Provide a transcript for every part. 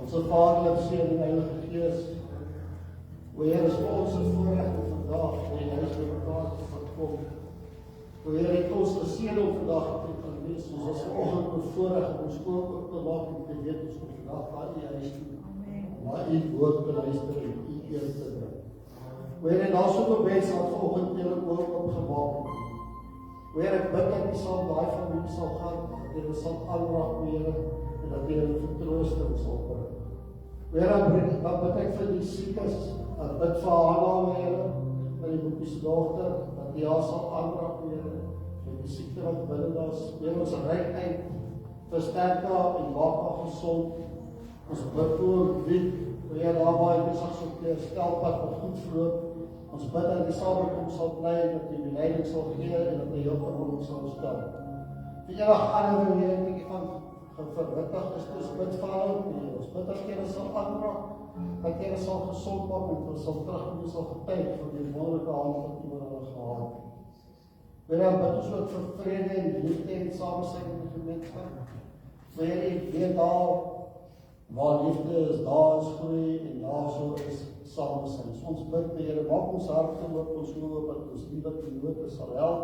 Onze Vader, Seun en Heilige Gees, o Heer, is vir ons 'n voorreg om vandag in die huis van mekaar te kom. O Heer, het ons geseën om vandag te kan wees, ons is vanoggend bevoorreg om ons oë oop te maak en te weet ons kom vandag na U huis toe, om na U woord te luister en U eer te bring. O Heer, en daar is ook mense wat vanoggend hulle oë oopgemaak het. O Heer, ek bid dat U saam daai familie sal gaan, dat U hulle sal aanraak, O Heer, en dat U hulle vertroosting sal bring. O Heer, dan bid ek vir die siekes, ek bid vir Hannah, O Heer, vir die boekie se dogter, dat U haar sal aanraak, O Heer, vir die siekte wat binne daar is. O Heer, ons reik uit, versterk haar en maak haar gesond. Ons bid voor wie, O Heer, daar waar hy besig so op die stelpad wat goed vloop. Ons bid dat die samekoms sal bly, dat die leiding sal gee en dat die hulp aan ons sal stel. Vir enige ander Heer, ek van verwittig is, dus bid Vader, ons bid dat jy sal aanraak, dat jy sal gesond maak en ons sal terug en ons sal getuig van die wonderlike hand wat jy met hulle gehad het. Wanneer bid ons ook vir vrede en liefde en samensyn in die gemeenskap. Wanneer ek weet daar waar liefde is, daar is groei en daar so is samensyn. Ons bid, Here, maak ons harte oop, ons oë dat ons die wat in nood is sal help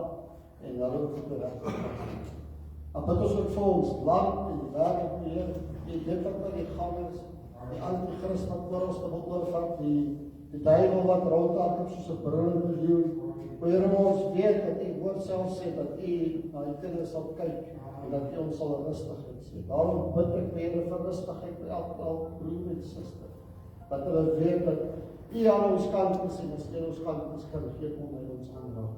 en hulle ook op die regte pad. Dan bid ons ook vir ons land en die wêreld, Heer, die dit wat aan die gang is, die antichrist wat oral te wil oorvat, die duiwel wat rondhardloop soos 'n brullende leeu. O Here, ons weet dat U woord self sê dat U na die kinders sal kyk en dat U ons sal rustigheid sê. Daarom bid ek weer vir rustigheid by elke broer en suster. Dat hulle weet dat U aan ons kant is en as U ons kant is, kan geen onheil ons aanraak.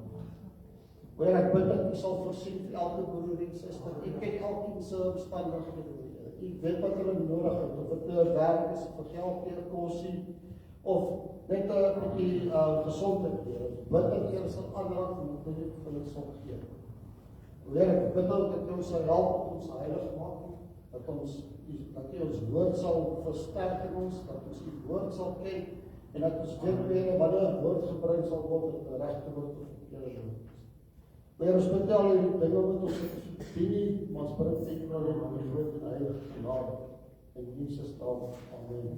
O Heer, ek bid dat U sal voorsien vir elke broer en suster. U ken elkeen se omstandighede. U weet wat hulle nodig het, of dit nou werk is, of geld vir kosie, of net 'n bietjie gesondheid. Bid dat U sal aanraak en dat U hulle sal gee. O Heer, ek bid ook dat U ons sal help om ons heilig maak, dat U ons woord sal versterk in ons, dat ons U woord sal ken, en dat ons weet wanneer 'n woord gebruik sal word, dat die regte woord of verkeerde woord. Heer, ons bid al die dinge wat ons bedien, maar ons bid net nou net aan die groot en heilige genade. In Jesus naam, amen.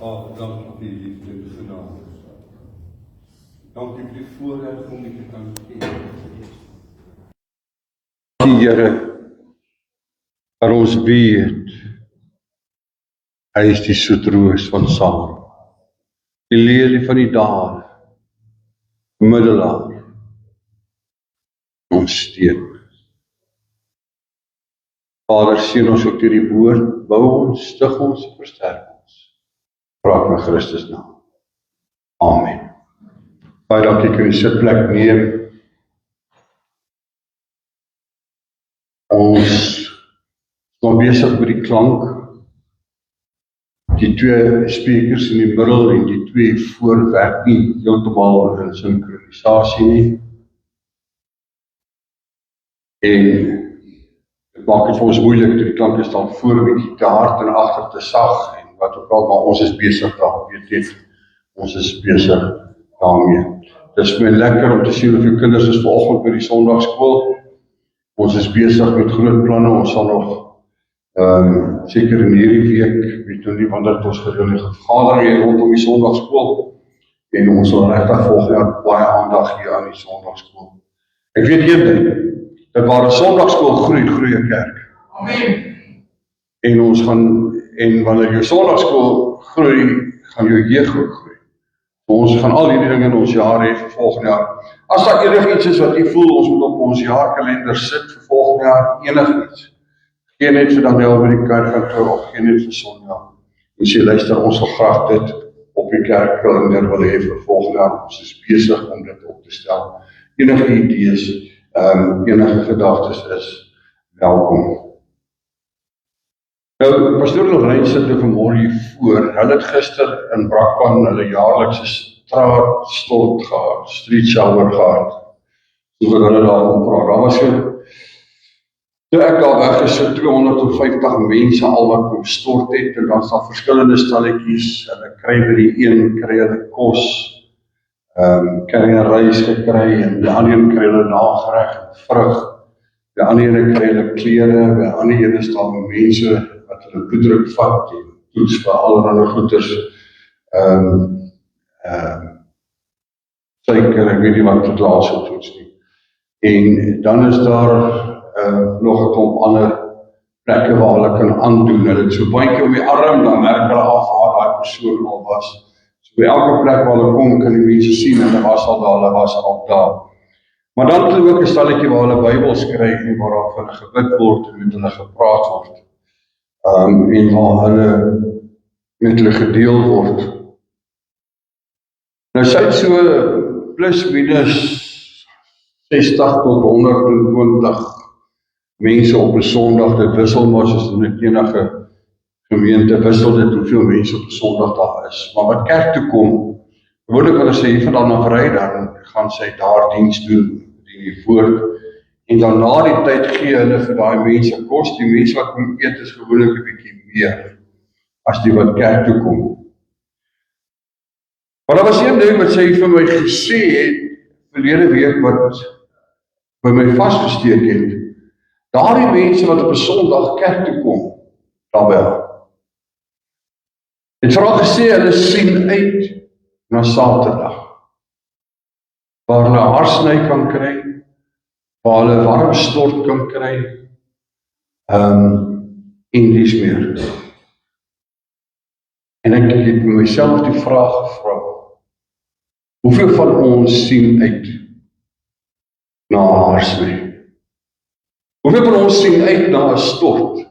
Vader, dankie vir die liefde en die genade. Dankie vir die voorreg om dit te kan ken. Dankie, Here, dat ons weet, hy is die soetroos van Saam, die lelie van die dal, middelaar, ons steun. Vader, seën ons ook deur die woord, bou ons, stig ons, versterk ons. Vra ek in Christus naam. Amen. Baie dankie, kan jy sitplek neem. Ons is nog besig met die klank. Die twee sprekers in die middel en die twee voorwerk nie heeltemal in synkronisasie nie. En dit maak het vir ons moeilik, toe die klank is dan voor met die te hard en agter te sag en wat ook al, maar ons is besig daarmee, weet jy, ons is besig daarmee. Dit is my lekker om te sien hoeveel kinders is vanoggend by die Sondagskool. Ons is besig met groot planne, ons sal nog seker in hierdie week, weet nou nie wanneer het ons gereelde vergadering hier rondom die Sondagskool, en ons sal regtig volgende jaar baie aandag gee aan die Sondagskool. Ek weet een ding, dat waar 'n Sondagskool groei, groei 'n kerk. Amen. En ons gaan, en wanneer jou Sondagskool groei, gaan jou jeug ook groei. Ons gaan al hierdie dinge in ons jaar hê vir volgende jaar. As daar enigiets is wat jy voel, ons moet op ons jaarkalender sit vir volgende jaar, enigiets. Geen net vir Daniel by die kerkkantoor, of geen net vir Sonja. En sê, luister, ons wil graag dit op die kerkkalender wil hê vir volgende jaar. Ons is besig om dit op te stel. Enige idees, enige gedagtes is welkom. Nou, Pastoor Lorraine sit vanmôre hier voor. Hulle het gister in Brakpan hulle jaarlikse straatstort gehad, street shower gehad. Soos wat hulle daarom praat. Daar was toe ek daar weg is, so 250 mense al wat kom stort het, en dan is daar verskillende stalletjies, hulle kry by die een, kry hulle kos, kry 'n reis gekry, en die ander een kry hulle nagereg, vrug, die ander een kry hulle klere, die ander een staan mense wat hulle bloeddruk vat, en toets vir allerlei goeders, suiker, ek weet nie wat tot laas op toets nie. En dan is daar nog 'n klomp ander plekke waar hulle kan aandoen. Hulle het so baie keer om die arm, dan merk hulle af waar daai persoon al was. So by elke plek waar hulle kom, kan die mense sien, hulle was al daar, hulle was al daar. Maar dan het hulle ook 'n stalletjie waar hulle Bybels kry, en waar daar vir hulle gebid word, en met hulle gepraat word. En waar hulle met hulle gedeel word. Nou sy het so plus minus 60 tot 120 mense op 'n Sondag. Dit wissel maar soos in enige gemeente wissel dit hoeveel mense op 'n Sondag daar is. Maar wat kerk toe kom, gewoonlik hulle sê hiervandaan na Vrydag, dan gaan sy daar diens doen, die woord. En dan na die tyd gee hulle vir daai mense kos. Die mense wat kom eet is gewoonlik 'n bietjie meer as die wat kerk toe kom. Maar daar was een ding wat sy vir my gesê het, verlede week wat by my vasgesteek het. Daardie mense wat op 'n Sondag kerk toe kom, daarbel. Het vooral gesê, hulle sien uit na Saterdag, waar hulle haarsny kan kry, waar hulle warm stort kan kry, en dies meer. En ek het myself die vraag gevra, hoeveel van ons sien uit na haarsny? Hoeveel van ons sien uit na 'n stort?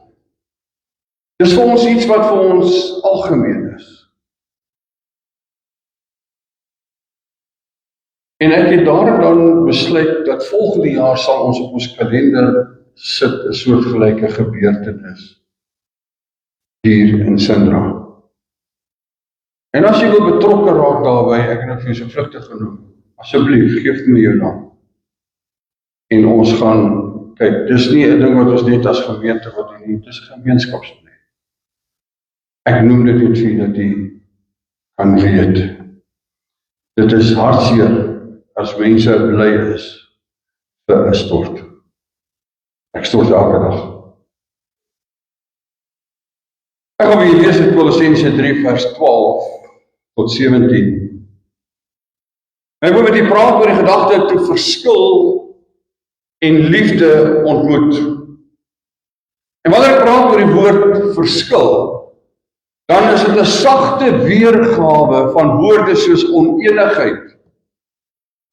Dis vir ons iets wat vir ons algemeen is. En ek het daarom dan besluit dat volgende jaar sal ons op ons kalender sit 'n soortgelyke gebeurtenis hier in Sindra. En as jy wil betrokke raak daarby, ek het vir jou so vlugtig genoem, asseblief, geef my jou naam. En ons gaan, kyk, dis nie 'n ding wat ons net as gemeente wil doen nie, dis 'n gemeenskapsbeleid. Ek noem dit net vir dat jy kan weet. Dit is hartseer as mense bly is vir 'n stort. Ek stort elke dag. Ek gaan weer lees uit Kolossense 3 vers 12 tot 17. Ek wil met u praat oor die gedagte toe verskil en liefde ontmoet. En wanneer ek praat oor die woord verskil, dan is dit 'n sagte weergawe van woorde soos oneenigheid,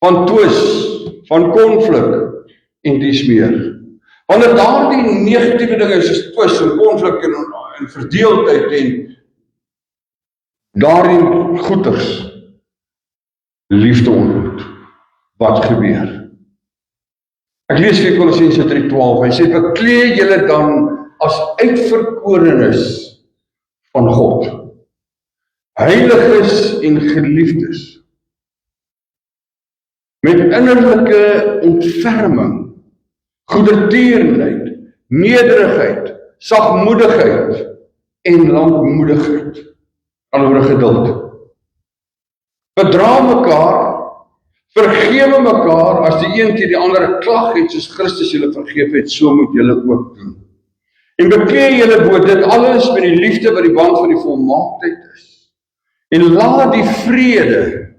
van twis, van konflik en dies meer. Wanneer daardie negatiewe dinge soos twis en konflik en verdeeldheid en daardie goeters liefde ontmoet, wat gebeur? Ek lees vir Kolossense 3:12, hy sê, beklee julle dan as uitverkorenes van God, heiliges en geliefdes, met innerlike ontferming, goedertierenheid, nederigheid, sagmoedigheid en lankmoedigheid, alhoewel geduld. Bedra mekaar, vergewe mekaar, as die een teen die ander 'n klag het, soos Christus julle vergeef het, so moet julle ook doen. En beklee julle bo dit alles met die liefde wat die band van die volmaaktheid is. En laat die vrede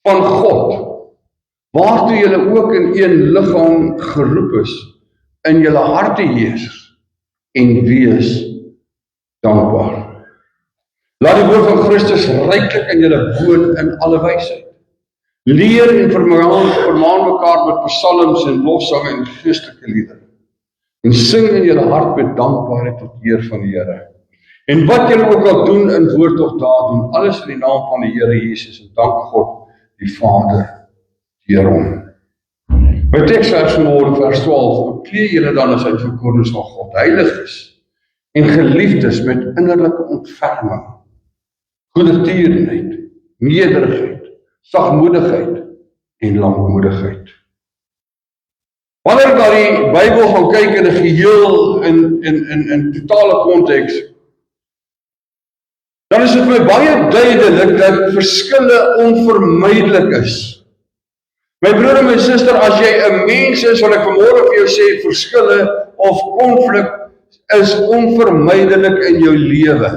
van God, waartoe julle ook in een liggaam geroep is, in julle harte heers, en wees dankbaar. Laat die woord van Christus ryklik in julle woon in alle wysheid. Leer en vermaan mekaar met psalms en lofsange en geestelike liedere. En sing in julle hart met dankbaarheid tot eer van die Here. En wat julle ook al doen in woord of daad, doen alles in die naam van die Here Jesus en dank God die Vader deur hom. My teksvers vanmôre, vers 12, beklee julle dan as uitverkorenes van God, heiliges en geliefdes met innerlike ontferming, goedertierenheid, nederigheid, sagmoedigheid en lankmoedigheid. Wanneer ek na die Bybel gaan kyk in 'n geheel in totale konteks, dan is dit vir my baie duidelik dat verskille onvermydelik is. My broer en my suster, as jy 'n mens is, wil ek vanmôre vir jou sê, verskille of konflik is onvermydelik in jou lewe.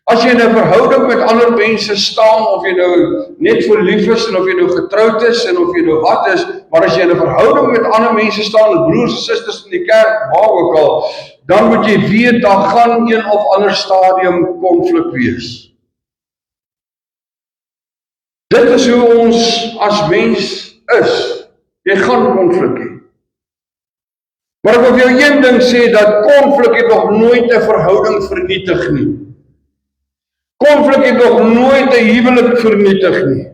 As jy in 'n verhouding met ander mense staan, of jy nou net verlief is, en of jy nou getroud is, en of jy nou wat is, maar as jy in 'n verhouding met ander mense staan, met broers en susters in die kerk, waar ook al, dan moet jy weet, daar gaan een of ander stadium konflik wees. Dit is hoe ons as mens is. Jy gaan konflik hê. Maar ek wil vir jou een ding sê, dat konflik het nog nooit 'n verhouding vernietig nie. Konflik het nog nooit 'n huwelik vernietig nie.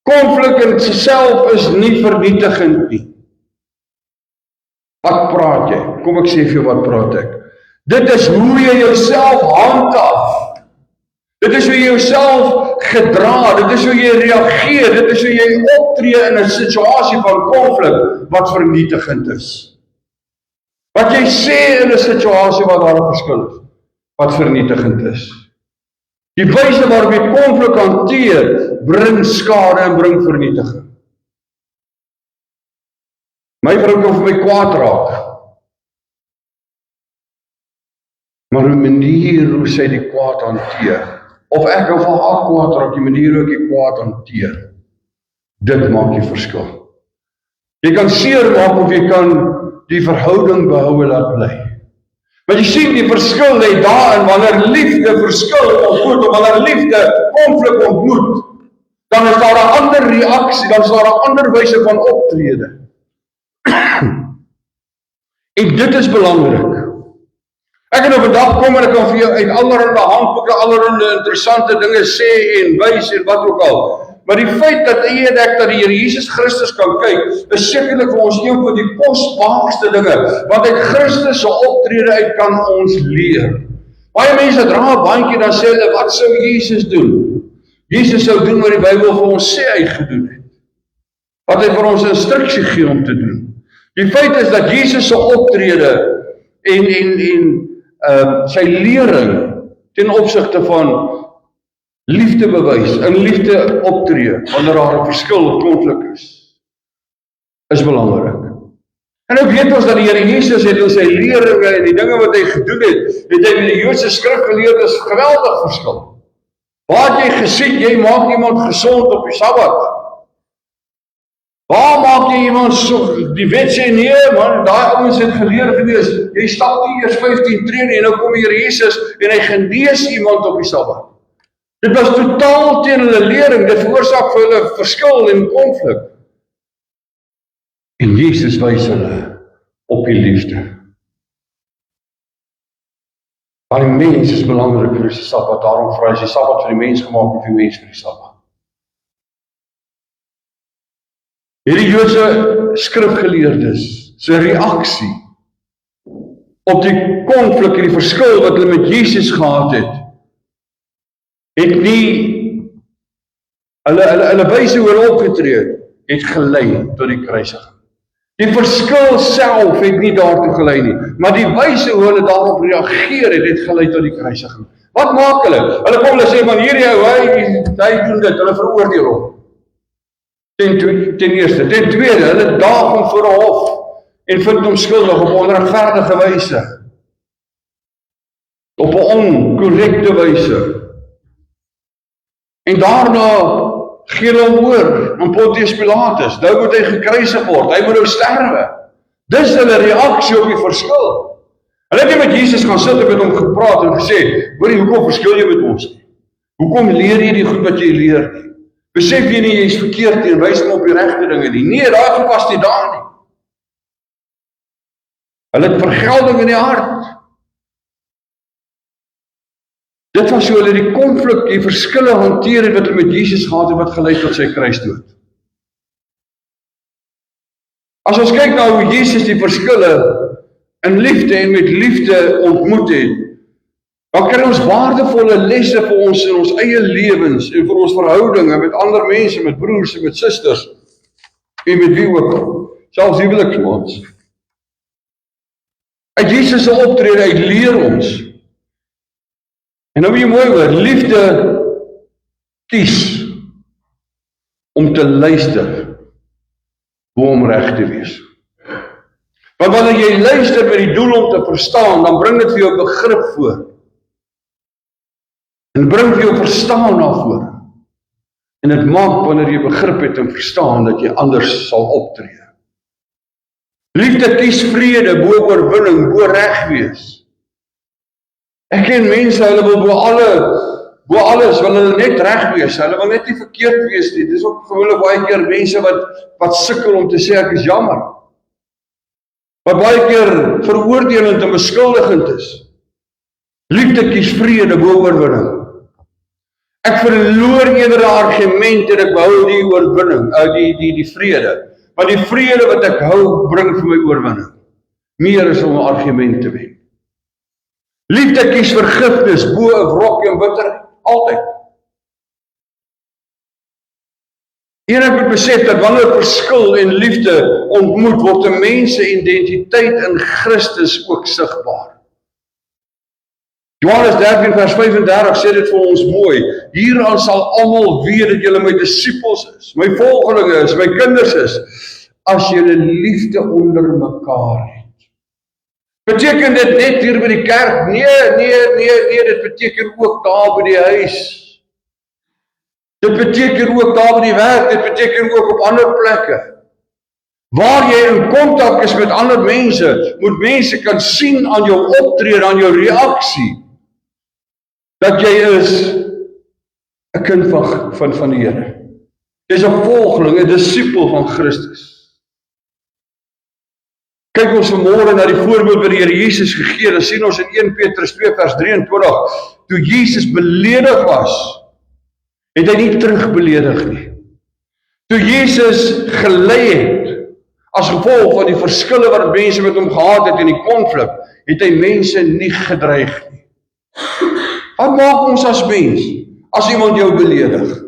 Konflik in self is nie vernietigend nie. Wat praat jy? Kom ek sê vir jou wat praat ek. Dit is hoe jy jouself handhaaf. Dit is hoe jy jouself gedra, dit is hoe jy reageer, dit is hoe jy optree in 'n situasie van konflik wat vernietigend is. Wat jy sê in 'n situasie waar daar 'n verskil is, wat vernietigend is. Die wyse waarop jy konflik hanteer, bring skade en bring vernietiging. My vrou kan vir my kwaad raak, maar die manier hoe sy die kwaad hanteer, of ek kan van haar kwaad raak, die manier hoe ek die kwaad hanteer, dit maak die verskil. Jy kan seer maak of jy kan die verhouding behou laat bly. Maar jy sien die verskil lê daarin wanneer liefde verskil ontmoet, of wanneer liefde konflik ontmoet, dan is daar 'n ander reaksie, dan is daar 'n ander wyse van optrede. En dit is belangrik. Ek het op 'n dag kom en ek kan vir jou uit allerlei handboeke, allerlei interessante dinge sê en wys en wat ook al. Maar die feit dat jy en ek dat die Here Jesus Christus kan kyk, is sekerlik vir ons een van die kosbaarste dinge, want uit Christus se optrede uit kan ons leer. Baie mense dra 'n bandjie dan sê hulle, wat sou Jesus doen? Jesus sou doen wat die Bybel vir ons sê hy gedoen het. Wat hy vir ons instruksie gee om te doen. Die feit is dat Jesus se optrede en sy lering ten opsigte van liefde bewys, in liefde optree, wanneer daar 'n verskil of konflik is belangrik. En nou weet ons dat die Here Jesus het in sy leringe en die dinge wat hy gedoen het met die Joodse skrifgeleerdes geweldig verskil. Waar het jy gesien, jy maak iemand gesond op die Sabbat? Waar maak jy iemand so, die wet sê nee man, daai ouens het geleer gewees, jy stap nie eers 15 tree nie, en nou kom die Here Jesus en hy genees iemand op die Sabbat. Dit was totaal teen hulle lering, dit veroorsaak vir hulle verskil en konflik. En Jesus wys hulle op die liefde. Maar die mens is belangrik vir die Sabbat, daarom vra hy die Sabbat vir die mens gemaak of die mens vir die Sabbat. Hierdie Joodse skrifgeleerdes se reaksie op die konflik en die verskil wat hulle met Jesus gehad het nie hulle wyse hoe hulle opgetree het gelei tot die kruisiging. Die verskil self het nie daartoe gelei nie, maar die wyse hoe hulle daarop reageer het gelei tot die kruisiging. Wat maak hulle? Hulle kom hulle sê van hierdie ou, hy doen dit, hulle veroordeel hom. Ten eerste. Ten tweede, hulle daag hom voor 'n hof en vind hom skuldig op 'n onregverdige wyse. Op 'n onkorrekte wyse. En daarna gee hulle hom oor aan Pontius Pilatus. Nou moet hy gekruisig word, hy moet nou sterwe. Dis hulle reaksie op die verskil. Hulle het nie met Jesus gaan sit en met hom gepraat en gesê, hoorie, hoekom verskil jy met ons nie? Hoekom leer jy die goed wat jy leer nie? Besef jy nie, jy is verkeerd en wys hom op die regte dinge nie. Nee, daarvoor was nie daar nie. Hulle het vergelding in die hart. Dit was hoe hulle die konflik, die verskille hanteer het wat hulle met Jesus gehad het, wat gelei tot sy kruisdood. As ons kyk na hoe Jesus die verskille in liefde en met liefde ontmoet het, dan kry ons waardevolle lesse vir ons in ons eie lewens en vir ons verhoudinge met ander mense, met broers en met susters en met wie ook, selfs huweliksmaats. Uit Jesus se optrede uit leer ons. En nou moet jy mooi hoor, liefde kies om te luister hoe om reg te wees. Want wanneer jy luister met die doel om te verstaan, dan bring dit vir jou begrip voor. En bring vir jou verstaan na vore. En dit maak wanneer jy begrip het en verstaan dat jy anders sal optree. Liefde kies vrede bo oorwinning, bo reg wees. Ek ken mense, hulle wil bo alles wil hulle net reg wees, hulle wil net nie verkeerd wees nie. Dis ook gewoonlik baie keer mense wat sukkel om te sê ek is jammer. Wat baie keer veroordelend en beskuldigend is. Liefde kies vrede bo oorwinning. Ek verloor eerder 'n argument en ek behou die oorwinning, die vrede. Want die vrede wat ek hou, bring vir my oorwinning. Meer as om 'n argument te wen. Liefde kies vergifnis bo 'n wrok en bitterheid, altyd. En ek moet besef dat wanneer verskil en liefde ontmoet, word 'n mens se identiteit in Christus ook sigbaar. Johannes 13 vers 35 sê dit vir ons mooi. Hieraan sal almal weet dat julle my disippels is, my volgelinge is, my kinders is, as julle liefde onder mekaar het. Beteken dit net hier by die kerk? Nee, dit beteken ook daar by die huis. Dit beteken ook daar by die werk, dit beteken ook op ander plekke. Waar jy in kontak is met ander mense, moet mense kan sien aan jou optrede, aan jou reaksie, dat jy is 'n kind van die Here. Jy is 'n volgeling, 'n disipel van Christus. Kyk ons vanmôre na die voorbeeld wat die Here Jesus gegee het. Dan sien ons in 1 Petrus 2 vers 23, toe Jesus beledig was, het hy nie terugbeledig nie. Toe Jesus gelei het, as gevolg van die verskille wat mense met hom gehad het in die konflik, het hy mense nie gedreig nie. Wat maak ons as mens, as iemand jou beledig?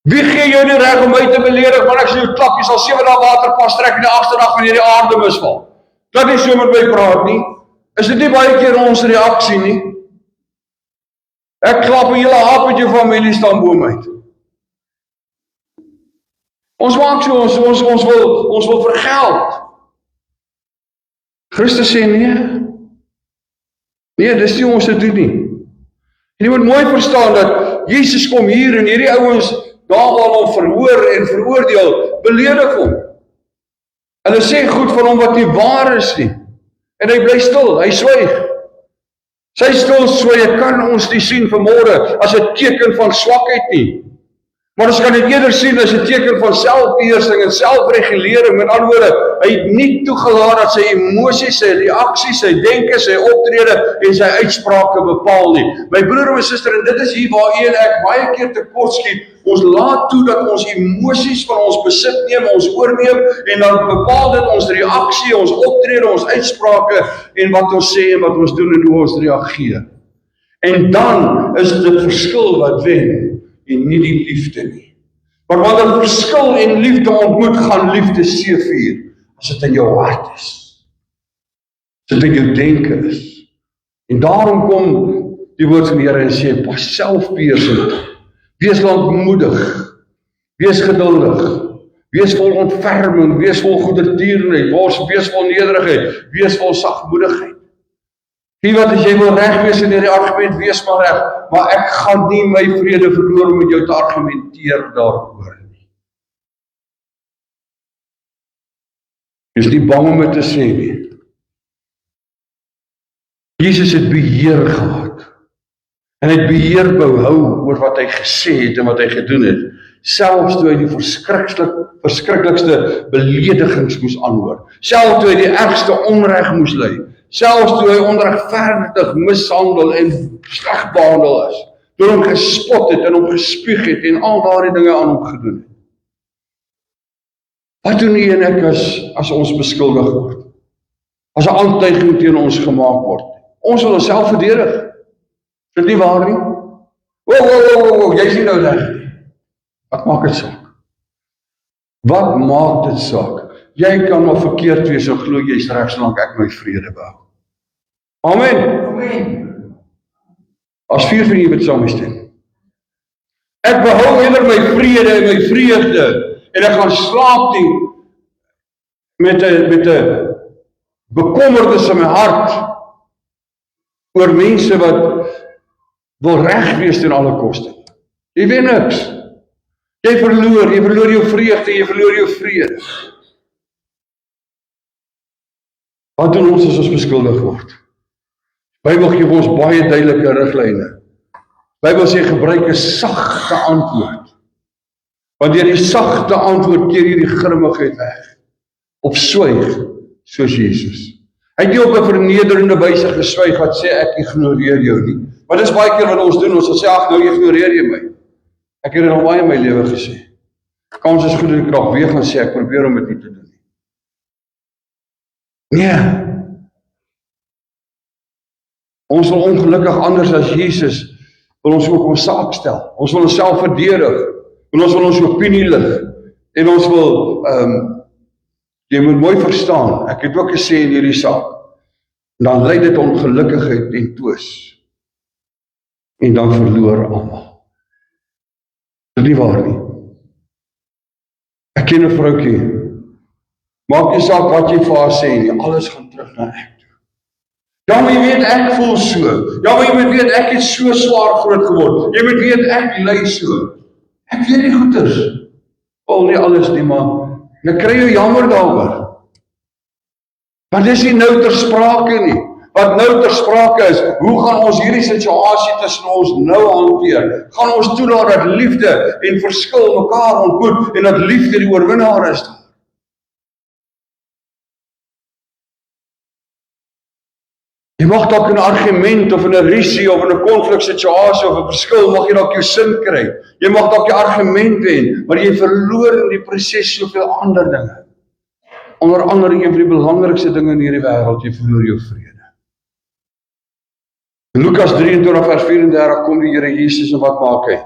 Wie gee jou die reg om my te beledig, want ek sê jou klap, jy sal 7 dae waterpas trek in die 8ste dag wanneer die aarde misval. Dat nie so met my praat nie. Is dit nie baie keer ons reaksie nie? Ek klap 'n hele hap met jou familie staan bo my. Ons maak so, ons wil vir geld. Christus sê nee. Nee, dis nie ons te doen nie. En jy moet mooi verstaan dat Jesus kom hier en hierdie ouens daar waar hom verhoor en veroordeel, beledig hom. Hulle sê goed van hom wat nie waar is nie. En hy bly stil, hy swyg. Sy stilswyge kan ons nie sien vanmôre as 'n teken van swakheid nie. Maar ons kan dit eerder sien as 'n teken van selfbeheersing en selfregulering. Met ander woorde, hy het nie toegelaat dat sy emosies, sy reaksies, sy denke, sy optrede en sy uitsprake bepaal nie. My broer en my suster, en dit is hier waar u en ek baie keer tekort skiet. Ons laat toe dat ons emosies van ons besit neem, ons oorneem, en dan bepaal dit ons reaksie, ons optrede, ons uitsprake, en wat ons sê en wat ons doen en hoe ons reageer. En dan is dit verskil wat wen, en nie die liefde nie. Maar wanneer verskil en liefde ontmoet, gaan liefde seëvier, as dit in jou hart is, as dit in jou denke is. En daarom kom die woord van die Here en sê, pas selfbeheersing, wees lankmoedig, wees geduldig, wees vol ontferming, wees vol goedertierenheid, wees vol nederigheid, wees vol sagmoedigheid. Wie wat as jy wil reg wees in hierdie argument, wees maar reg, maar ek gaan nie my vrede verloor om met jou te argumenteer daaroor nie. Jy is nie bang om dit te sê nie. Jesus het beheer gehad. En hy het beheer behou oor wat hy gesê het en wat hy gedoen het. Selfs toe hy die verskriklikste beledigings moes aanhoor. Selfs toe hy die ergste onreg moes ly. Selfs toe hy onregverdig mishandel en sleg behandel is. Toe hom gespot het en hom gespieg het en al daardie dinge aan hom gedoen het. Wat doen u en ek as ons beskuldig word? As 'n aantuiging teen ons gemaak word? Ons wil onsself verdedig. Is dit nie waar nie? Jy sien nou reg. Wat maak dit saak? Wat maak dit saak? Jy kan maar verkeerd wees en glo jy's reg solank ek my vrede behou. Amen. As 4 van julle met saamstem. Ek behou eerder my vrede en my vreugde en ek gaan slaap nie met 'n bekommernis in my hart oor mense wat wil reg wees ten alle koste. Jy weet niks. Jy verloor jou vreugde, jy verloor jou vrede. Wat doen ons as ons beskuldig word? Bybel gee ons baie duidelike riglyne. Bybel sê gebruik 'n sagte antwoord. Want deur die sagte antwoord keer jy die grimmigheid weg. Of swyg, soos Jesus. Hy het nie op 'n vernederende wyse geswyg wat sê ek ignoreer jou nie. Maar dis baie keer wat ons doen, ons sê ag nou ignoreer jy my. Ek het dit al baie in my lewe gesê. Kans is goed dat ek krag weer gaan sê ek probeer om dit nie te doen nie. Nee. Ons wil ongelukkig anders as Jesus, wil ons ook ons saak stel. Ons wil onsself verdedig, en ons wil ons opinie lig, en ons wil, jy moet mooi verstaan, ek het ook gesê in hierdie saak, Dan lei dit ongelukkigheid en twis. En dan verloor almal. Dit is nie waar nie. Ek ken 'n vroukie. Maak nie saak wat jy vir haar sê nie, alles gaan terug na ek toe. Ja, maar jy weet ek voel so. Ja, maar jy moet weet ek het so swaar groot geword. Jy moet weet ek ly so. Ek weet die goeters. Al nie alles nie, maar dan kry jy jammer daaroor. Want dis nie nou ter sprake nie. Wat nou ter sprake is, hoe gaan ons hierdie situasie tussen ons nou hanteer? Gaan ons toelaat dat liefde en verskil mekaar ontmoet en dat liefde die oorwinnaar is? Jy mag dalk in 'n argument of in 'n rusie of in 'n konfliksituasie of 'n verskil, mag jy dalk jou sin kry. Jy mag dalk die argument wen, maar jy verloor in die proses soveel ander dinge. Onder andere een van die belangrikste dinge in hierdie wêreld, jy verloor jou vrede. In Lukas 23 vers 34 kom die Here Jesus en wat maak hy?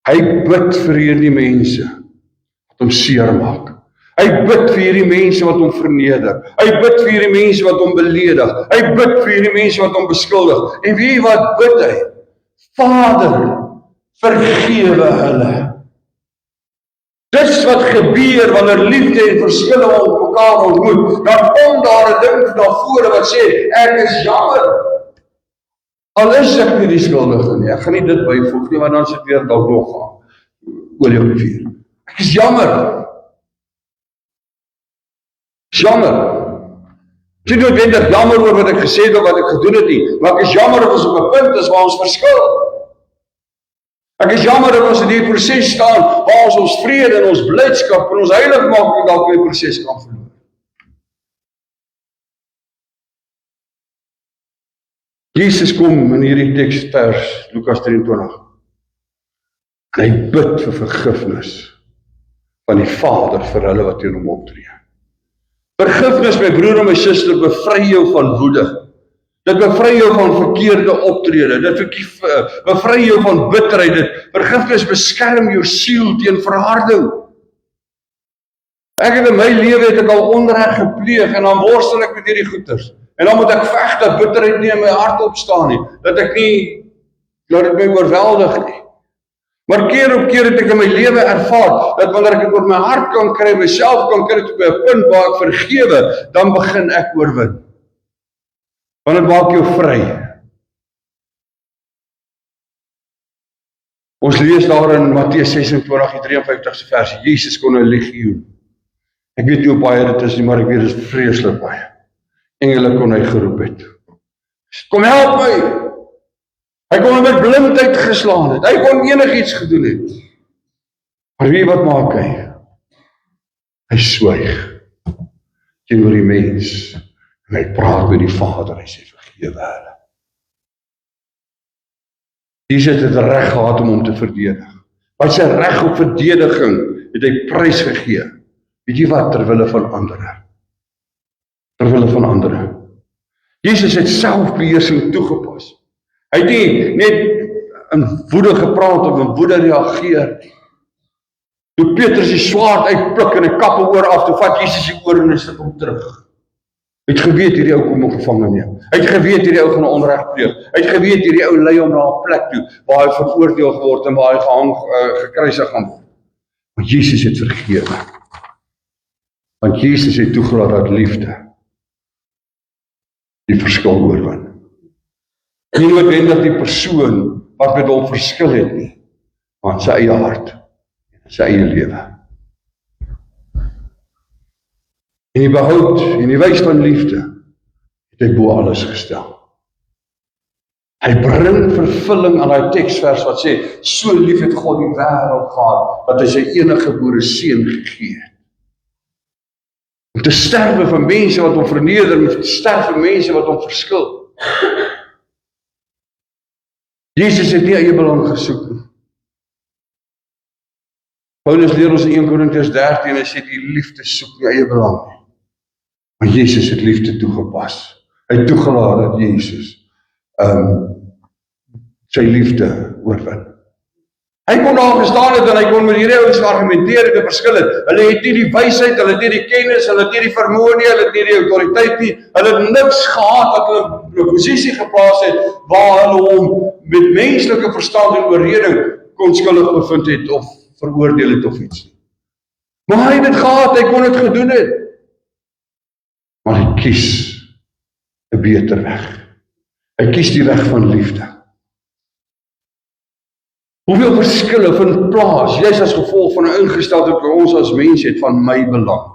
Hy bid vir hierdie mense wat hom seermaak. Hy bid vir hierdie mense wat hom verneder. Hy bid vir hierdie mense wat hom beledig. Hy bid vir hierdie mense wat hom beskuldig. En weet jy wat bid hy? Vader, vergewe hulle. Dis wat gebeur wanneer liefde en verskille mekaar ontmoet. Dan kom daar 'n ding na vore wat sê, ek is jammer. Al is ek nie die skuldige nie. Ek gaan nie dit byvoeg nie, want dan sit weer dalk nog olie op die vuur. Ek is jammer. Jammer. Ek is nie noodwendig jammer oor wat ek gesê het of wat ek gedoen het nie, maar ek is jammer dat ons op 'n punt is waar ons verskil. Ek is jammer dat ons in die proses staan waar ons vrede en ons blydskap en ons heiligmaking dalk in die proses kan verloor. Jesus kom in hierdie teksvers Lukas 23. En hy bid vir vergifnis van die Vader vir hulle wat teen hom optree. Vergifnis, my broer en my suster, bevry jou van woede. Dit bevry jou van verkeerde optrede. Dit bevry jou van bitterheid. Vergifnis beskerm jou siel teen verharding. Ek het in my lewe het ek al onreg gepleeg en dan worstel ek met hierdie goeters. En dan moet ek veg dat bitterheid nie in my hart opstaan nie. Dat ek nie, laat dit my oorweldig nie. Maar keer op keer het ek in my lewe ervaar, dat wanneer ek dit oor my hart kan kry, myself kan kry op 'n punt waar ek vergewe, dan begin ek oorwin. Want dit maak jou vry. Ons lees daar in Matteus 26, die 53ste vers, Jesus kon 'n legioen. Ek weet nie hoe baie dit is nie, maar ek weet dit is vreeslik baie. Engele kon hy geroep het. Kom help my! Hy kon met blindheid geslaan het. Hy kon enigiets gedoen het. Maar weet wat maak hy? Hy swyg teenoor die mens. En hy praat met die Vader. Hy sê vergewe hulle. Jesus het reg gehad om hom te verdedig. By sy reg op verdediging het hy prys gegee. Weet jy wat? Terwille van ander. Terwille van ander. Jesus het selfbeheersing toegepas. Hy het nie net in woede gepraat of in woede reageer. Toe Petrus die swaard uitpluk en hy kap oor af, toe vat Jesus die oor en hy sit hom terug. Hy het geweet hierdie ou kom hom gevange neem. Hy het geweet hierdie ou gaan onreg pleeg. Hy het geweet hierdie ou lei hom na 'n plek toe waar hy veroordeel geword en waar hy gekruisig gaan word. Maar Jesus het vergewe. Want Jesus het toegelaat dat liefde die verskil oorwin. Nie noodwendig die persoon wat met hom verskil het nie, maar sy eie hart en sy eie lewe. En die behoud en die wys van liefde het hy bo alles gestel. Hy bring vervulling aan daai teksvers wat sê, so lief het God die wêreld gehad, dat hy sy enige gebore seun gegee het. Om te sterwe vir mense wat hom verneder, om te sterwe vir mense wat hom verskil. Jesus het nie eie belang gesoek nie. Paulus leer ons in 1 Korintiërs 13, hy sê die liefde soek nie eie belang nie. Maar Jesus het liefde toegepas. Hy het toegelaat dat Jesus sy liefde oorwin. Hy kon daar gestaan het en hy kon met hierdie ouens argumenteer en verskil het. Hulle het nie die wysheid, hulle het nie die kennis, hulle het nie die vermoë nie, hulle het nie die autoriteit nie. Hulle het niks gehad wat hulle in 'n posisie geplaas het waar hulle hom met menslike verstand en oorreding kon skuldig bevind het of veroordeel het of iets. Maar hy het dit gehad, hy kon dit gedoen het. Maar hy kies 'n beter weg. Hy kies die weg van liefde. Hoeveel verskille vind plaas, juist as gevolg van 'n ingesteldheid wat ons as mens het van my belang.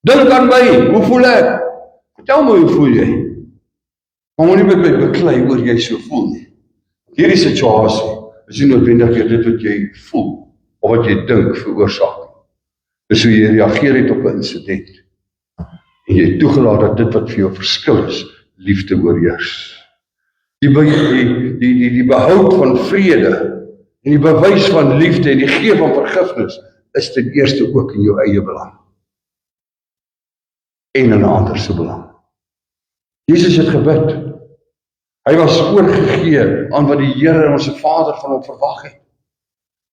Dink aan my, hoe voel ek? Vertel my, hoe voel jy? Maar moet nie met my beklei oor jy so voel nie. Hierdie situasie is nie noodwendig weer dit wat jy voel, of wat jy dink veroorsaak. Dis hoe jy reageer het op 'n insident. En jy het toegelaat dat dit wat vir jou verskil is, liefde oorheers. Die behoud van vrede, en die bewys van liefde en die gee van vergifnis is ten eerste ook in jou eie belang. En in 'n ander se belang. Jesus het gebid. Hy was oorgegee aan wat die Here en ons Vader van hom verwag het.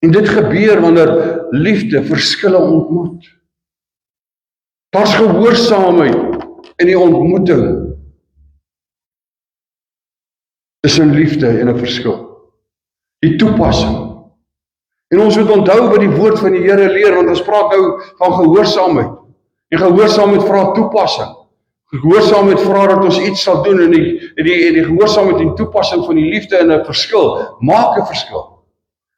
En dit gebeur wanneer liefde verskille ontmoet. Daar's gehoorsaamheid in die ontmoeting tussen liefde en 'n verskil. Die toepassing. En ons moet onthou wat die woord van die Here leer, want ons praat nou van gehoorsaamheid. En gehoorsaamheid vra toepassing. Gehoorsaamheid vra dat ons iets sal doen, en die gehoorsaamheid en toepassing van die liefde in 'n verskil, maak 'n verskil.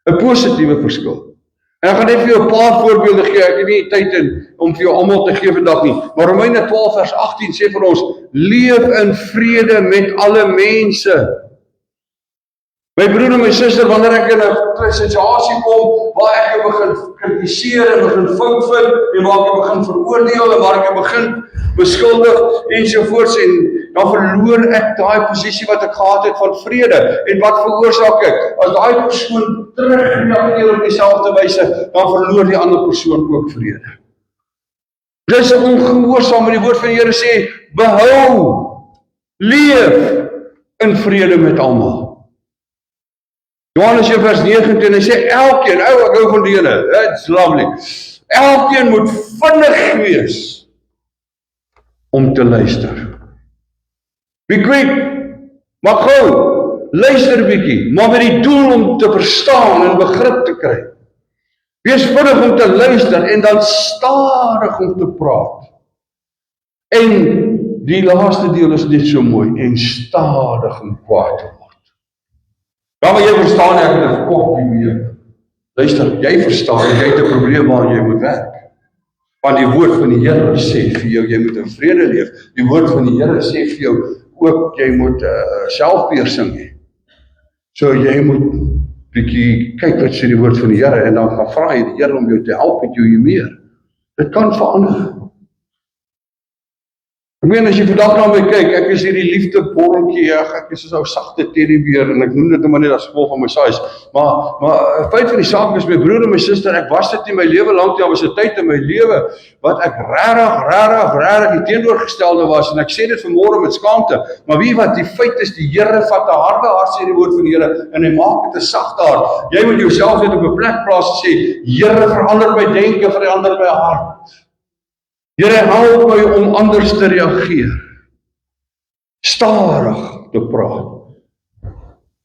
'n Positiewe verskil. En ek gaan net vir jou 'n paar voorbeelde gee, ek het nie tyd om vir jou almal te gee vandag nie, maar Romeine 12 vers 18 sê vir ons, leef in vrede met alle mense. My broer en my suster, wanneer ek in 'n situasie kom, waar ek jou begin kritiseer en begin fout vind, en waar ek jou begin veroordeel, en waar ek jou begin beskuldig, ensovoorts, en dan verloor ek daai posisie wat ek gehad het van vrede, en wat veroorsaak ek? As daai persoon terugreageer op dieselfde wyse, dan verloor die ander persoon ook vrede. Dis ongehoorsaam, en die woord van die Here sê, behou, leef in vrede met almal. Johannes 1 vers 19, hy sê, elkeen, ek hou van die ene, it's lovely, elkeen moet vinnig wees om te luister. Be quick, maar gou, luister 'n bietjie, maar met die doel om te verstaan en begrip te kry. Wees vinnig om te luister en dan stadig om te praat. En die laaste deel is net so mooi, en stadig om kwaad te word. Ja, maar jy verstaan, ek het 'n verkoop die week. Luister, jy verstaan, jy het 'n probleem waar jy moet werk. Want die woord van die Here sê vir jou, jy moet in vrede leef. Die woord van die Here sê vir jou, ook jy moet selfbeheersing hê. So jy moet bietjie kyk wat sê die woord van die Here, en dan gaan vra jy die Here om jou te help met jou meer. Dit kan verander. Ek meen, as jy vandag na my kyk, ek is hierdie liefdeborreltjie, ek is soos 'n sagte teddybeer, en ek noem dit maar net as gevolg van my size. Maar feit van die saak is, my broer en my suster, ek was dit in my lewe lank, daar was 'n tyd in my lewe, wat ek regtig die teenoorgestelde was, en ek sê dit vanmôre met skaamte, maar weet wat, die feit is, die Here vat 'n harde hart, sê die woord van die Here, en hy maak dit 'n sagte hart. Jy moet jouself net op 'n plek plaas en sê, Here, verander my denke, verander my hart. Here, help my om anders te reageer. Stadig te praat.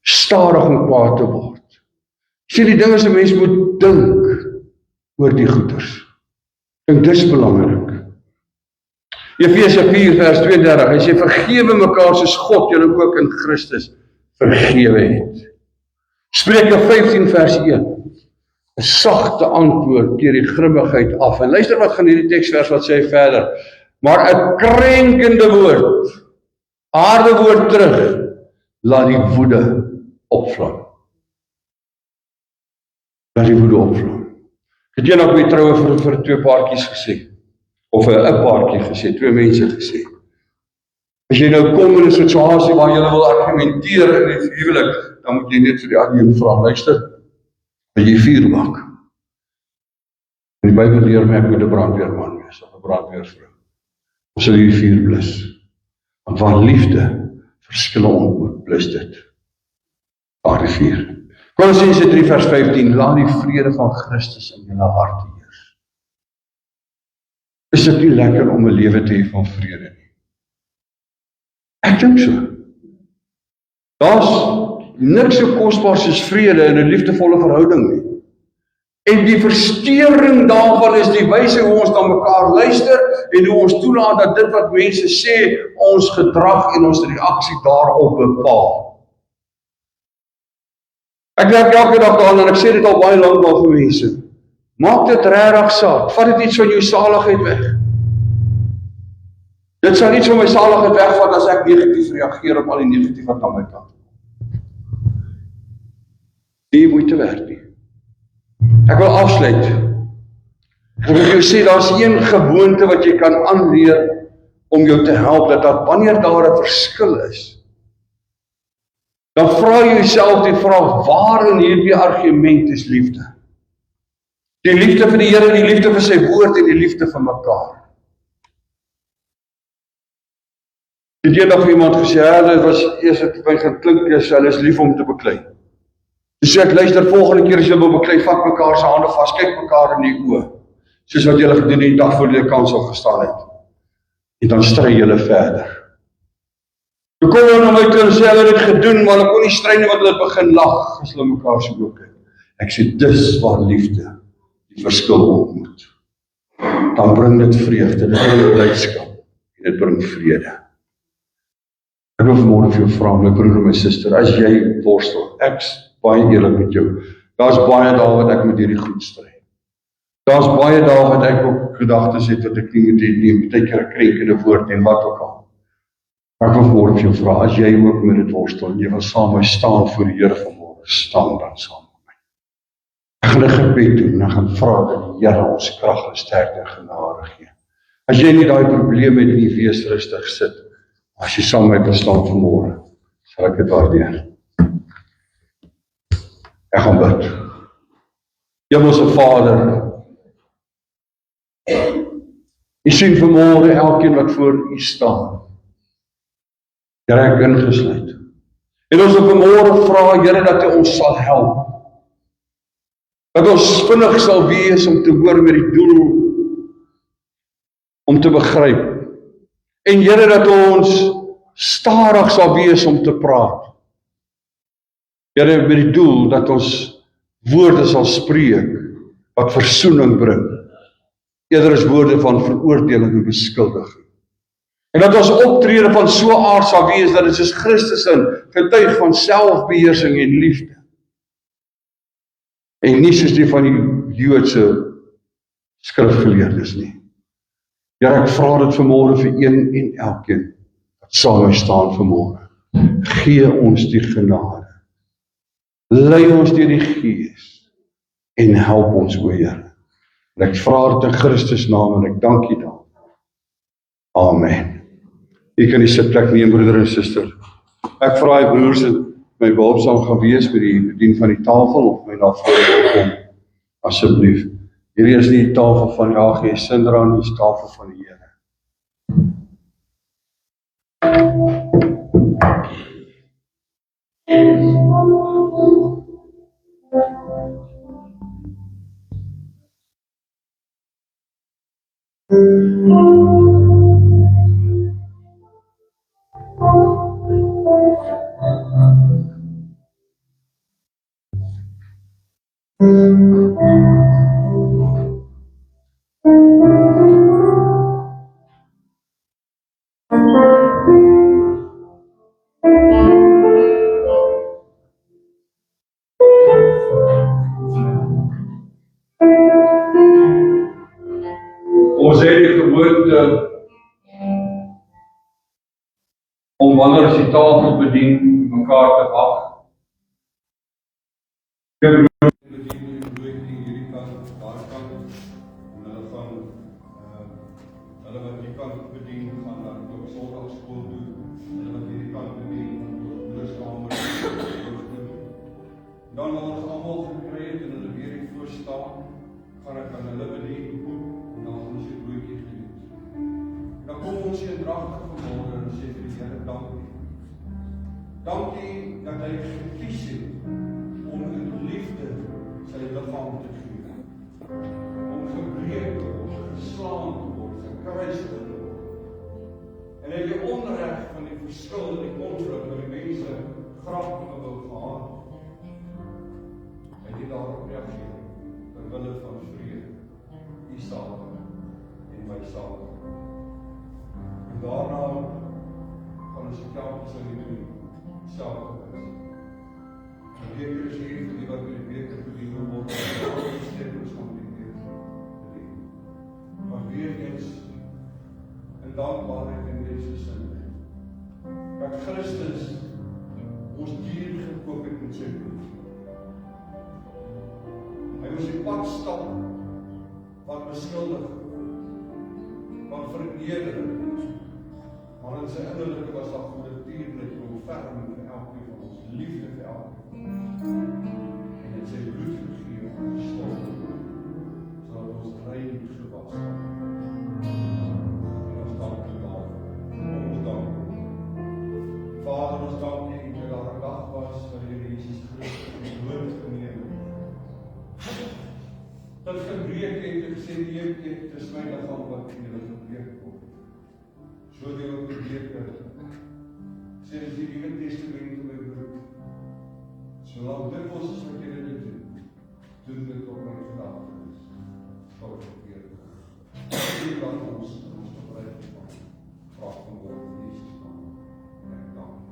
Stadig om kwaad te word. Sê die ding is, 'n mens moet dink oor die goeders. Dink, dis belangrik. Efesië 4 vers 32, hy sê, vergewe mekaar soos God julle ook in Christus vergewe het. Spreuke 15 vers 1. 'n sagte antwoord keer die grimmigheid af. En luister wat gaan hierdie teksvers wat sê verder. Maar 'n krenkende woord, harde woord terug, laat die woede opvlam. Laat die woede opvlam. Ek het eendag by troue vir 2 paartjies gesê, of 'n paartjie gesê, 2 mense gesê. As jy nou kom in 'n situasie waar jy wil argumenteer in die huwelik, dan moet jy net vir die ander vra, luister, wil jy vuur maak? En die Bybel leer my, ek moet 'n brandweerman wees, of 'n brandweervrou. Ons sal die vuur blus. Want waar liefde verskille ontmoet, blus dit. Daar die vuur. Kolossense 3 vers 15, laat die vrede van Christus in julle harte heers. Is dit nie lekker om 'n lewe te hê van vrede nie? Ek dink so. Daar's niks so kosbaar soos vrede in 'n liefdevolle verhouding nie. En die versteuring daarvan is die wyse hoe ons na mekaar luister en hoe ons toelaat dat dit wat mense sê, ons gedrag en ons reaksie daarop bepaal. Ek werk elke dag daaraan en ek sê dit al baie lank al vir mense. Maak dit regtig saak, vat dit iets van jou saligheid weg. Dit sal iets van my saligheid wegvat as ek negatief reageer op al die negatief wat aan my kant. Die moeite werd nie. Ek wil afsluit. Ek wil jou sê, daar is een gewoonte wat jy kan aanleer om jou te help, dat wanneer daar 'n verskil is, dan vra jy jouself die vraag, waarin hierdie argument is liefde? Die liefde vir die Here, die liefde vir sy woord en die liefde vir mekaar. Het eendag vir iemand gesê, dit was eers het my gaan klink, hulle is lief om te beklei. Dus ek luister, volgende keer as julle wil beklei, vat mekaar se hande vas, kyk mekaar in die oë, soos wat julle gedoen die dag voor die kansel gestaan het. En dan stry julle verder. Toe kom hulle na my toe en sê, hulle het dit gedoen, maar hulle kon nie stry nie, want hulle het begin lag, as hulle mekaar so ook kyk. Ek sê, dis waar liefde die verskil ontmoet. Dan bring dit vreugde, dit bring blydskap, en dit bring vrede. Ek wil vanmôre vir jou vra, my broer en my suster, as jy worstel, ek's baie eerlik met jou, daar's baie dae wat ek met hierdie goed stry. Daar's baie dae wat ek ook gedagtes het wat ek nie moet hê nie, baie keer 'n krenkende woord en wat ook al. Maar ek wil vanmôre vir jou vra, as jy ook met dit worstel, en jy wil saam met my staan voor die Here vanmôre, staan dan saam met my. Ek gaan 'n gebed doen, en ek gaan vra dat die Here ons krag en sterkte en genade gee. As jy nie daai probleem het nie, wees rustig sit. As jy saam met my kan staan vanmôre, sal ek dit waardeer. Ek gaan bid. Hemelse Vader, U sien vanmôre elkeen wat voor U staan. Here, ek ingesluit. En ons wil vanmôre vra, Here, dat U ons sal help. Dat ons vinnig sal wees om te hoor met die doel om te begryp. En Here, dat ons stadig sal wees om te praat. Here, met die doel dat ons woorde sal spreek wat versoening bring, eerder as woorde van veroordeling en beskuldiging. En dat ons optrede van so aard sal wees dat dit soos Christus in getuig van selfbeheersing en liefde. En nie soos die van die Joodse skrifgeleerdes nie. Ja, ek vra dit vanmôre vir een en elkeen wat saam met my staan vanmôre. Gee ons die genade. Lei ons deur die Gees en help ons, o Here. En ek vra dit in Christus naam en ek dank U daarvoor. Amen. U kan die sitplek neem, broeder en suster. Ek vra die broers en my behulpsaam gaan wees by die bedien van die tafel of my na vore kom, asseblief. Hierdie is nie die tafel van die AG Sindra nie, die tafel van die Here. Ons het die gewoonte om wanneer as die tafel bedien, mekaar te wag. Bedien hierdie kant, daar kant, en hulle gaan, hulle wat die kant bedien, gaan dan ook Sondagskool doen, hulle wat hierdie kant bedien, gaan ook broederskamer doen. Dan wat ons almal gekry het en hulle weer hier voor staan, gaan ek aan hulle bedien, en dan gaan ons die broodjie geniet. Dan kom ons eendragtig vanmôre en sê vir die Here, dankie. Dankie dat hy gekies het om in verskil in die ongeluk wat die mense graag wou gehad. Hy het daarop reageer, terwille van vrede, die saak en my saak. En daarna gaan ons die kampus in die saak is. En beker is hier vir die wat die beker verdien word, en die stemmings van die beker verdien. Maar weer eens, en dankbaarheid in deze sin, dat Christus ons dier gekoop het met sy bloed. Hy moes die pad stap wat beskuldig, wat vernedering, maar in sy innerlijke was daar goede tierlik, ontferming vir elke van ons, liefde vir elke. En het sy bloed gegeven om te stil, zodat ons rein gewas word. En ons dank u daarvoor, ons dank u. Vader, ons dank u dat daar 'n dag was wanneer Jesus Christus die dood geneem het. Dat gebreek het en gesê dit is my liggaam wat vir julle gebreek word. So deel ook die beker. Sê dis die Nuwe Testament my broer. Solang dit ons is wat julle dit doen dit op my gedagtes. Tot weer. Hier laat ons bereid van. Vraag van woord in Jesus naam. En dank.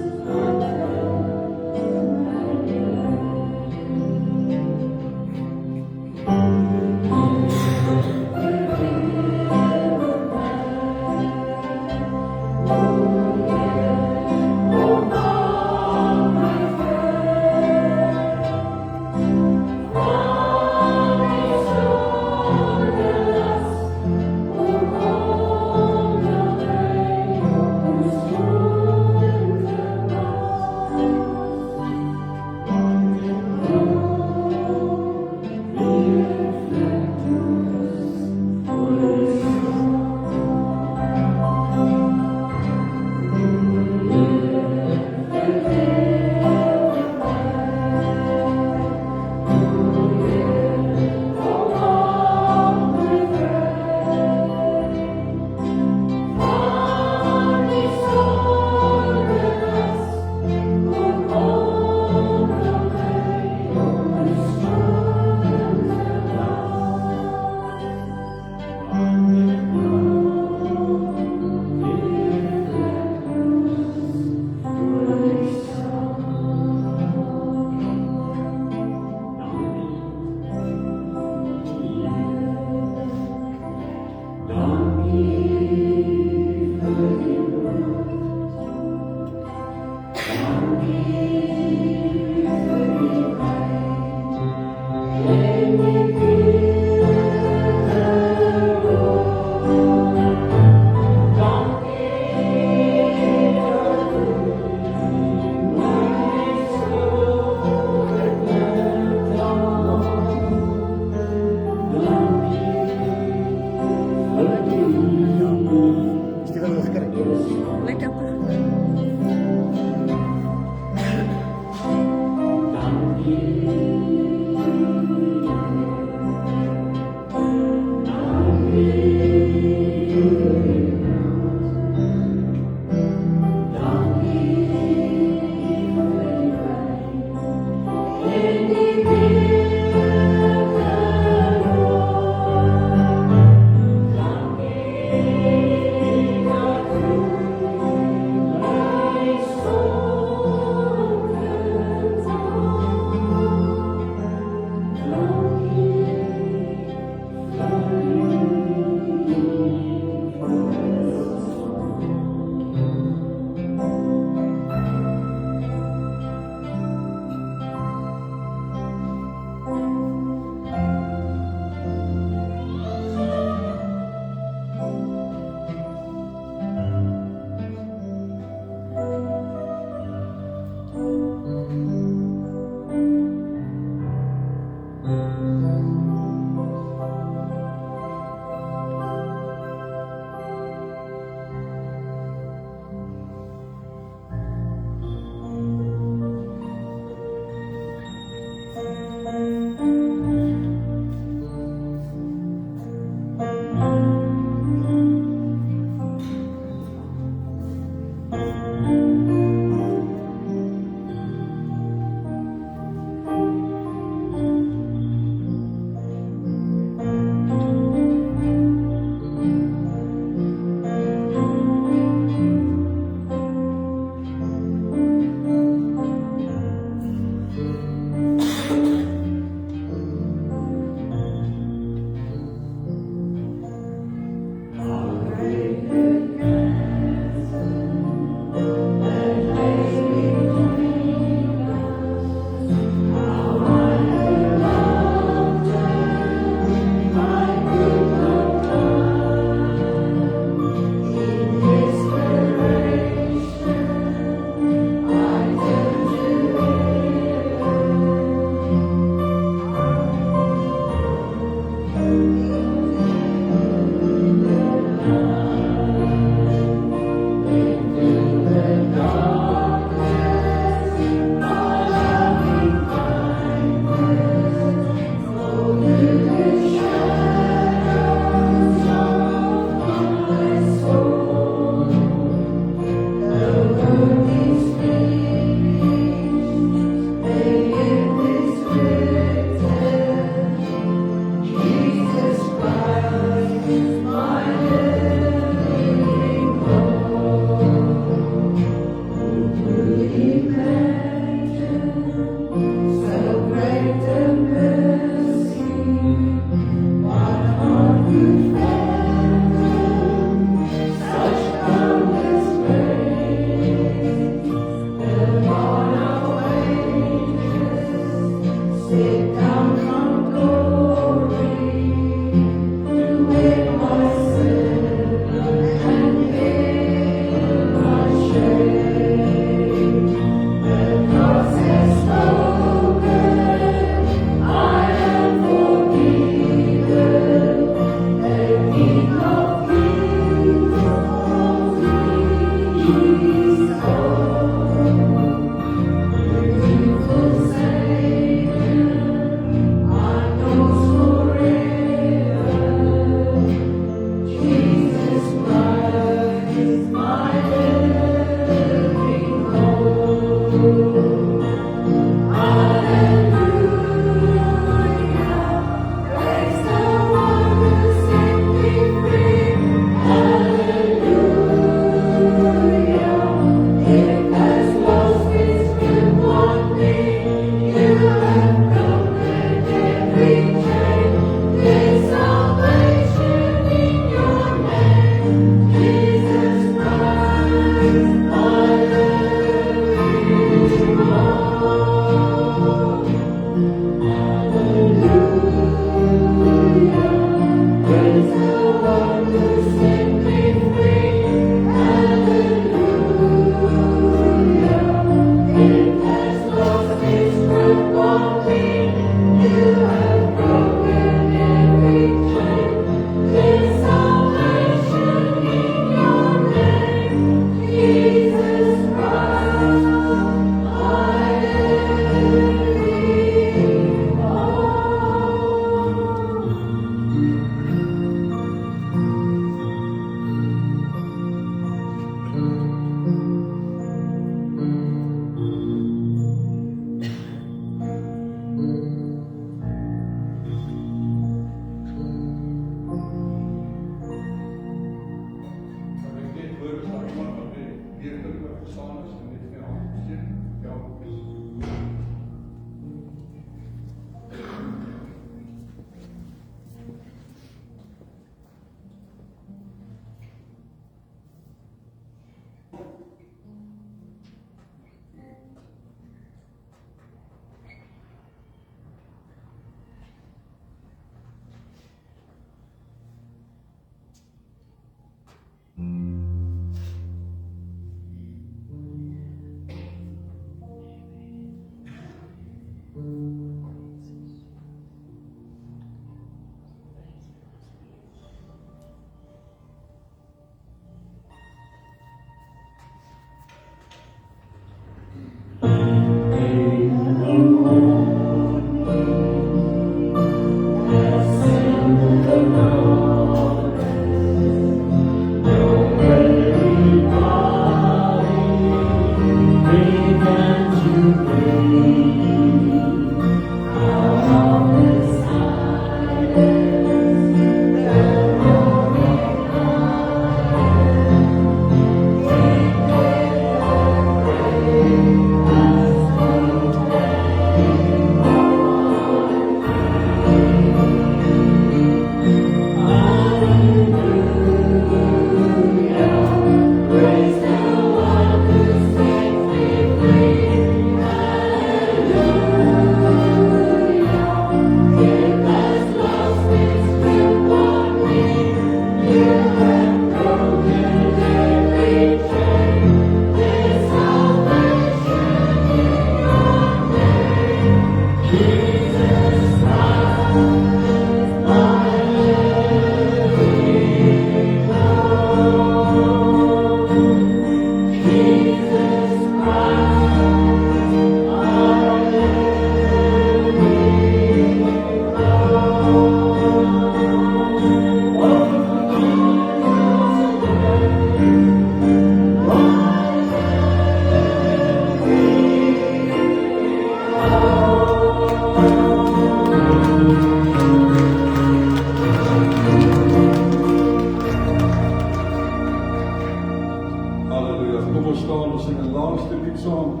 staan, ons in 'n laaste lied saam,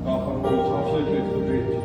dan gaan ons afsluit met gebed.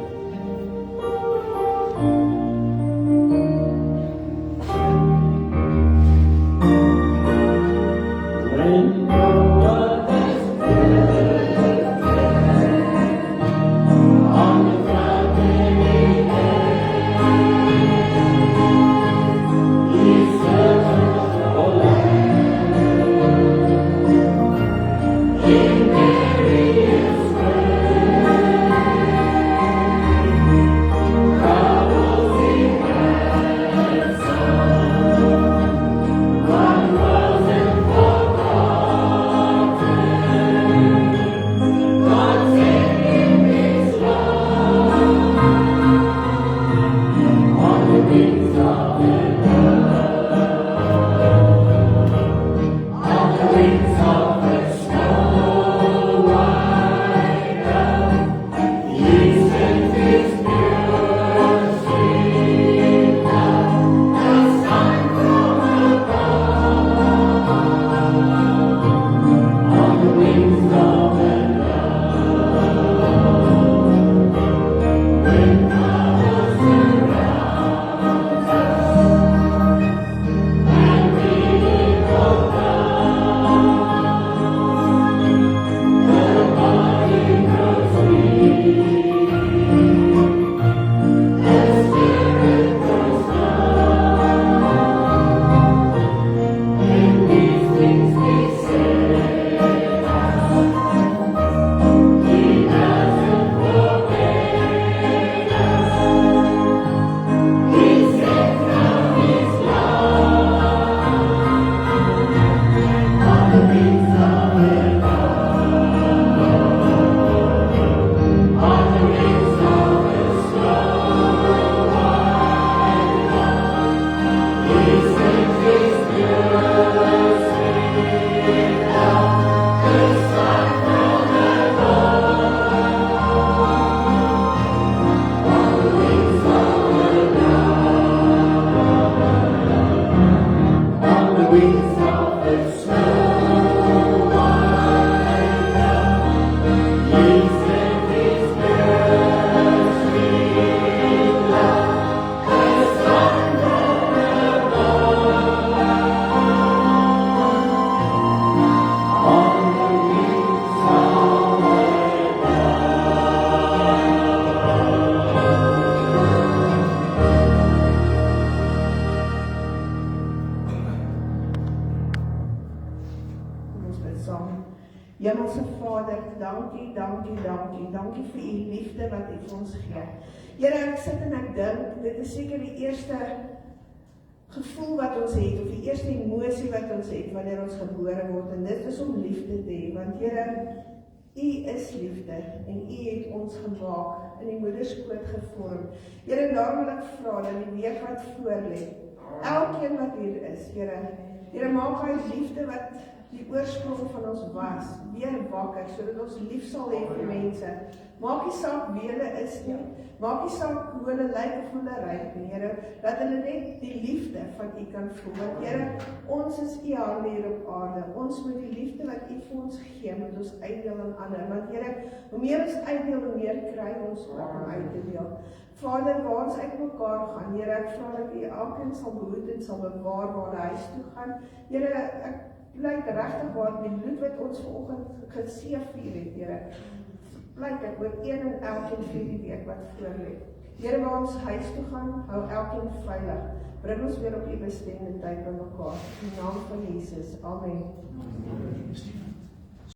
Hemelse Vader, dankie vir u liefde wat u vir ons gee. Here, ek sit en ek dink, dit is seker die eerste gevoel wat ons het, of die eerste emosie wat ons het, wanneer ons gebore word, en dit is om liefde te hê, want Here, u is liefde, en u het ons gemaak, in die moederskoot gevorm. Here, daarom wil ek vra, dat die week wat voorlê, elkeen wat hier is, Here, maak hy liefde wat die oorsprong van ons was, weer wakker, sodat ons lief sal hê vir mense. Maak nie saak wie hulle is nie, maak nie saak hoe hulle lyk of hoe hulle ryk nie, Here, dat hulle net die liefde van u kan voel. Want Here, ons is u hande hier op aarde, ons moet die liefde wat u vir ons gee, moet ons uitdeel aan ander. Want Here, hoe meer ons uitdeel, hoe meer kry ons ook om uit te deel. Vader, waar ons uit mekaar gaan, Here, ek vra dat u elkeen sal behoed en sal bewaar waar hy huis toe gaan. Here, ek pleit regtig waar die bloed wat ons vanoggend geseëvier het, Here, pleit ek oor een en elkeen vir die week wat voorlê. Here, waar ons huis toe gaan, hou elkeen veilig. Bring ons weer op u bestemde tyd by mekaar. In die naam van Jesus. Amen.